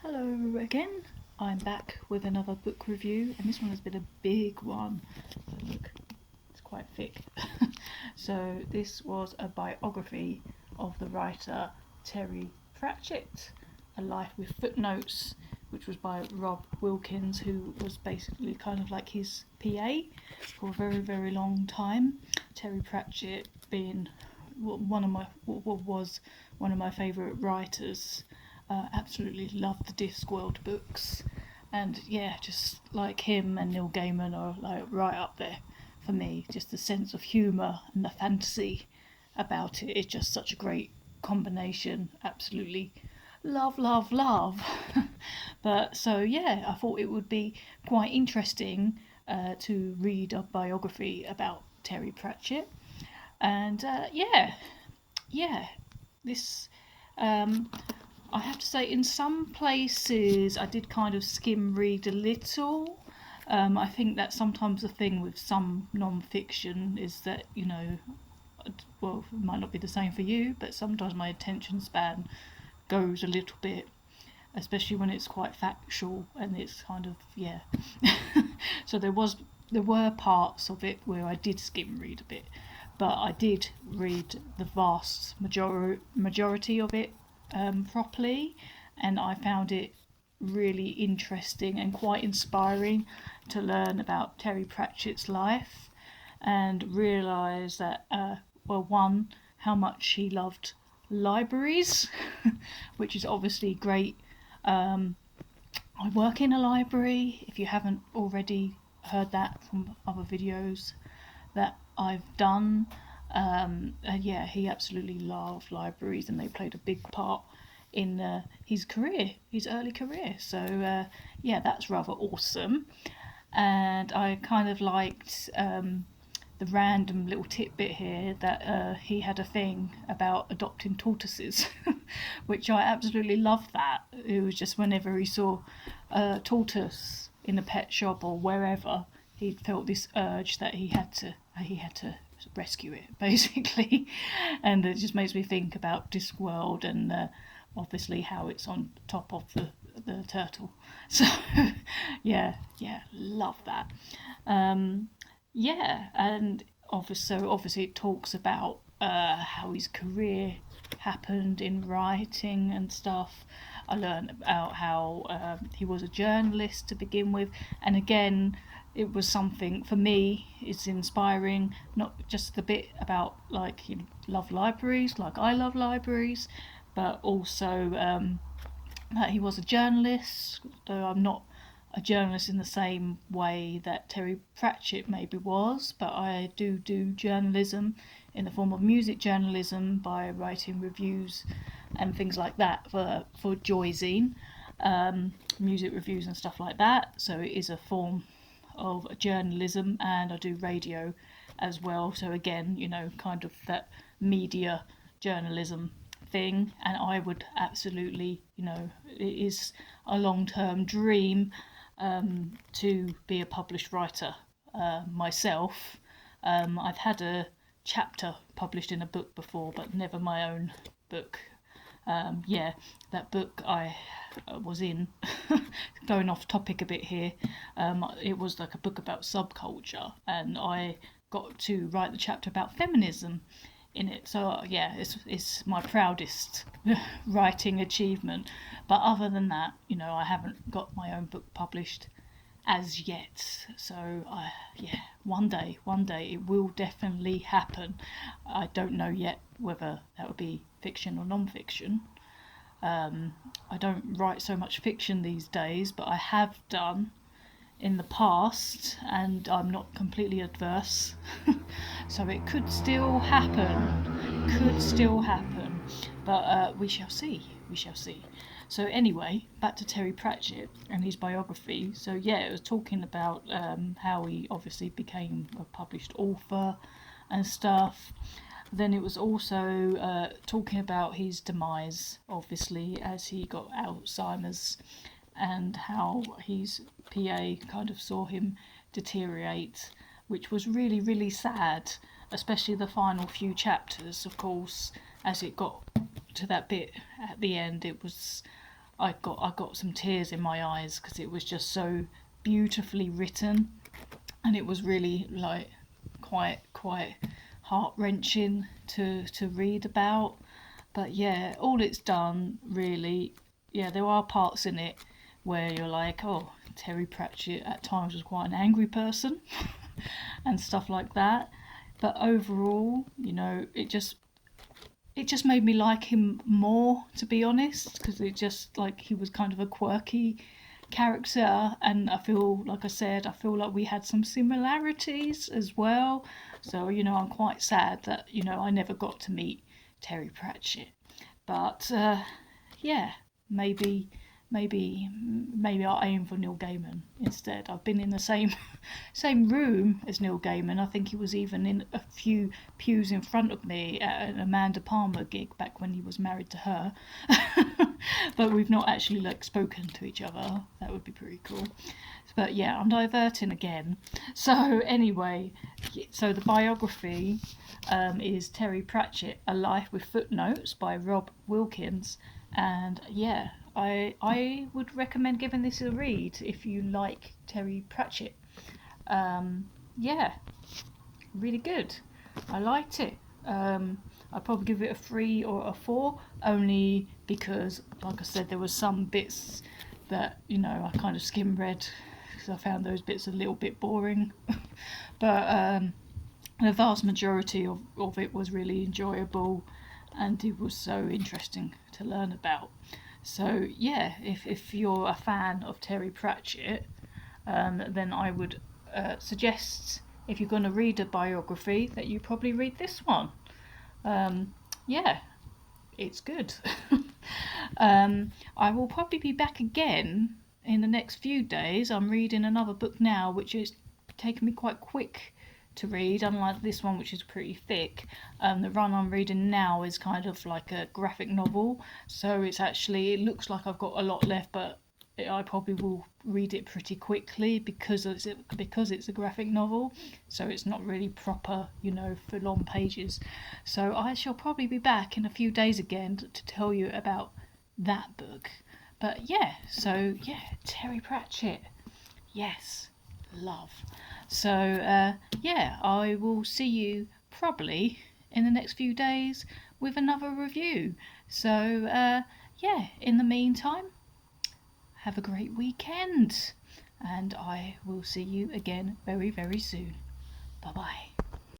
Hello again, I'm back with another book review, and this one has been a big one. So look, it's quite thick. So this was a biography of the writer Terry Pratchett, A Life with Footnotes, which was by Rob Wilkins, who was basically kind of like his PA for a very, very long time. Terry Pratchett being was one of my favourite writers. Absolutely love the Discworld books, and yeah, just like him and Neil Gaiman are like right up there for me. Just the sense of humour and the fantasy about it is just such a great combination. Absolutely love. But so yeah, I thought it would be quite interesting to read a biography about Terry Pratchett, and yeah, this I have to say, in some places, I did kind of skim read a little. I think that sometimes the thing with some non-fiction is that, well, it might not be the same for you, but sometimes my attention span goes a little bit, especially when it's quite factual and it's kind of, yeah. So there were parts of it where I did skim read a bit, but I did read the vast majority of it properly, and I found it really interesting and quite inspiring to learn about Terry Pratchett's life and realise that, well, one, how much he loved libraries, which is obviously great. I work in a library, if you haven't already heard that from other videos that I've done. Yeah, he absolutely loved libraries, and they played a big part in his career, his early career. So yeah, that's rather awesome. And I kind of liked the random little tidbit here that he had a thing about adopting tortoises, which I absolutely loved. That it was just whenever he saw a tortoise in a pet shop or wherever, he felt this urge that he had to rescue it, basically. And it just makes me think about Discworld and obviously how it's on top of the turtle. So yeah, love that. Yeah, and obviously it talks about how his career happened in writing and stuff. I learned about how he was a journalist to begin with, and again, it was something for me. It's inspiring, not just the bit about like you love libraries, like I love libraries, but also that he was a journalist. Though I'm not a journalist in the same way that Terry Pratchett maybe was, but I do journalism in the form of music journalism by writing reviews and things like that for Joyzine, music reviews and stuff like that. So it is a form of journalism, and I do radio as well. So again, kind of that media journalism thing, and I would absolutely, it is a long-term dream to be a published writer myself. I've had a chapter published in a book before, but never my own book. Yeah, that book I was in, going off topic a bit here, it was like a book about subculture, and I got to write the chapter about feminism in it. So yeah, it's my proudest writing achievement. But other than that, I haven't got my own book published as yet. So yeah, one day it will definitely happen. I don't know yet whether that would be fiction or non-fiction. I don't write so much fiction these days, but I have done in the past, and I'm not completely adverse. So it could still happen. But we shall see. So anyway, back to Terry Pratchett and his biography. So yeah, it was talking about how he obviously became a published author and stuff. Then it was also talking about his demise, obviously, as he got Alzheimer's, and how his PA kind of saw him deteriorate, which was really, really sad, especially the final few chapters, of course, as it got to that bit at the end. It was, I got some tears in my eyes because it was just so beautifully written, and it was really like quite heart-wrenching to read about. But yeah, all it's done really, yeah, there are parts in it where you're like, oh, Terry Pratchett at times was quite an angry person and stuff like that. But overall, it just made me like him more, to be honest, because it just like he was kind of a quirky character, and I feel like I said, I feel like we had some similarities as well. So I'm quite sad that I never got to meet Terry Pratchett. But yeah, maybe maybe I'll aim for Neil Gaiman instead. I've been in the same room as Neil Gaiman. I think he was even in a few pews in front of me at an Amanda Palmer gig back when he was married to her. But we've not actually spoken to each other. That would be pretty cool. But yeah, I'm diverting again. So anyway, so the biography is Terry Pratchett, A Life with Footnotes by Rob Wilkins. And yeah, I would recommend giving this a read if you like Terry Pratchett. Yeah, really good. I liked it. I'd probably give it a 3 or a 4, only because, like I said, there was some bits that I kind of skim read because I found those bits a little bit boring. But the vast majority of it was really enjoyable, and it was so interesting to learn about. So yeah, if you're a fan of Terry Pratchett, then I would suggest, if you're going to read a biography, that you probably read this one. Yeah, it's good. I will probably be back again in the next few days. I'm reading another book now, which is taking me quite quick to read, unlike this one, which is pretty thick. The run I'm reading now is kind of like a graphic novel, so it looks like I've got a lot left, but I probably will read it pretty quickly because it's a graphic novel, so it's not really proper, full on pages. So I shall probably be back in a few days again to tell you about that book. But yeah, so yeah, Terry Pratchett, yes, love. So yeah, I will see you probably in the next few days with another review. So yeah, in the meantime, have a great weekend, and I will see you again very, very soon. Bye bye.